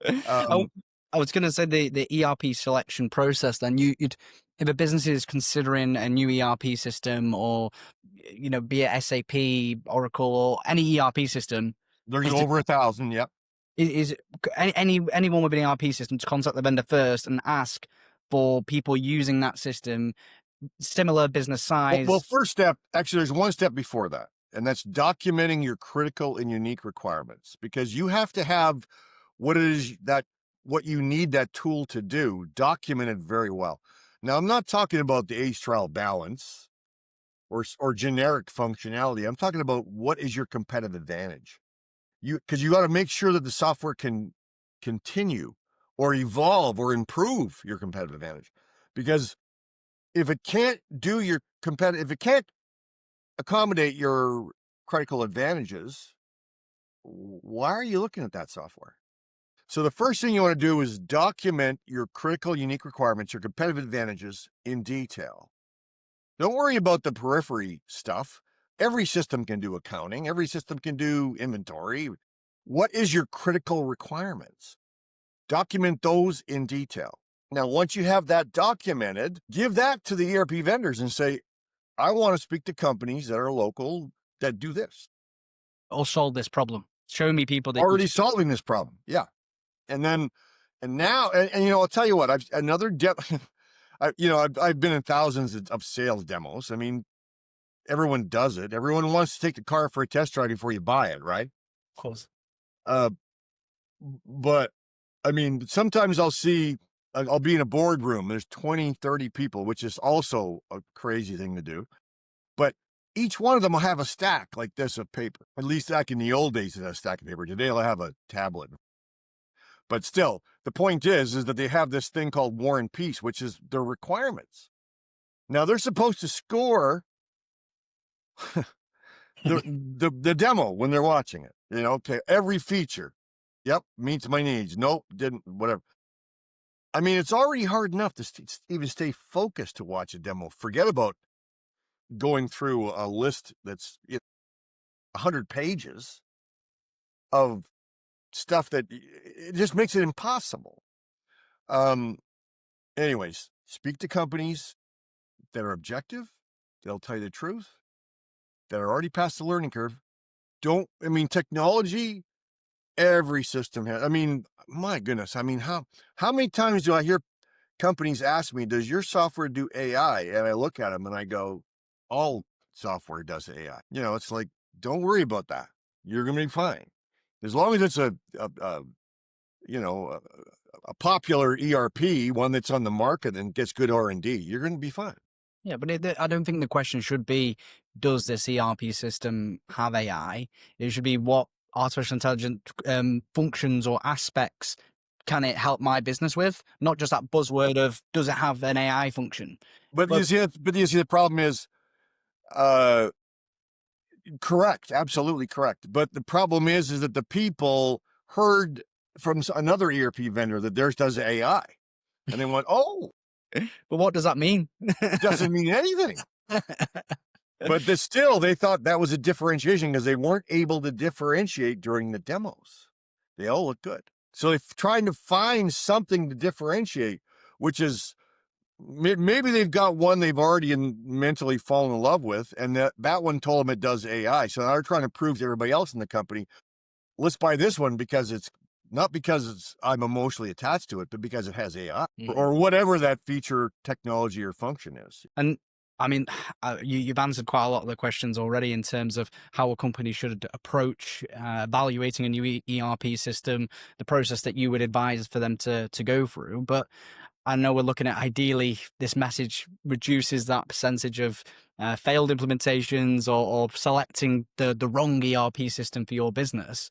Oh, Um, I was going to say the ERP selection process. Then you'd if a business is considering a new ERP system, or be it SAP, Oracle, or any ERP system, there's is to over 1,000. Yep. is anyone with an ERP system to contact the vendor first and ask for people using that system, similar business Well, size. first step, actually, there's one step before that, and that's documenting your critical and unique requirements, because you have to have what you need that tool to do documented very well. Now, I'm not talking about the age trial balance or generic functionality. I'm talking about what is your competitive advantage. Because you got to make sure that the software can continue or evolve or improve your competitive advantage. Because if it can't if it can't accommodate your critical advantages, why are you looking at that software? So the first thing you want to do is document your critical, unique requirements, your competitive advantages in detail. Don't worry about the periphery stuff. Every system can do accounting. Every system can do inventory. What is your critical requirements? Document those in detail. Now, once you have that documented, give that to the ERP vendors and say, I want to speak to companies that are local that do this. Or solve this problem. Show me people that Already solving this problem. Yeah. And then, and now, I'll tell you what, I've been in thousands of sales demos. I mean, everyone does it. Everyone wants to take the car for a test drive before you buy it, right? of course. Uh, but I mean, sometimes I'll be in a boardroom. There's 20, 30 people, which is also a crazy thing to do. But each one of them will have a stack like this of paper. At least back in the old days, it had a stack of paper. Today, they'll have a tablet. But still, the point is that they have this thing called War and Peace, which is their requirements. Now, they're supposed to score the demo when they're watching it. Okay, every feature. Yep, meets my needs. Nope, didn't, whatever. I mean, it's already hard enough to even stay focused to watch a demo. Forget about going through a list that's 100 pages of stuff that it just makes it impossible. Anyways, speak to companies that are objective. They'll tell you the truth, that are already past the learning curve. Technology, every system has. My goodness. How many times do I hear companies ask me, does your software do AI? And I look at them and I go, all software does AI. It's like, don't worry about that. You're going to be fine. As long as it's a popular ERP, one that's on the market and gets good R&D, you're going to be fine. Yeah, but I don't think the question should be, does this ERP system have AI? It should be, what artificial intelligence functions or aspects can it help my business with? Not just that buzzword of, does it have an AI function? But But you see, the problem is, correct, absolutely correct. But the problem is that the people heard from another ERP vendor that theirs does AI, and they went, "Oh, but what does that mean? doesn't mean anything." But they thought that was a differentiation because they weren't able to differentiate during the demos. They all look good. So they're trying to find something to differentiate, which is maybe they've got one they've already mentally fallen in love with, and that one told them it does AI. So now they're trying to prove to everybody else in the company, let's buy this one because it's not because I'm emotionally attached to it, but because it has AI or whatever that feature, technology, or function is. And you've answered quite a lot of the questions already in terms of how a company should approach evaluating a new ERP system, the process that you would advise for them to go through. But I know we're looking at, ideally, this message reduces that percentage of failed implementations or selecting the wrong ERP system for your business.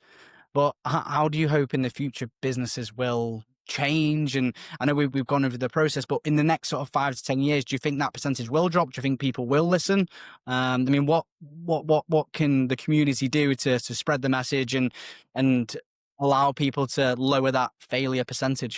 But how do you hope in the future businesses will change? And I know we've gone over the process, but in the next sort of 5 to 10 years, do you think that percentage will drop? Do you think people will listen? What can the community do to spread the message and allow people to lower that failure percentage?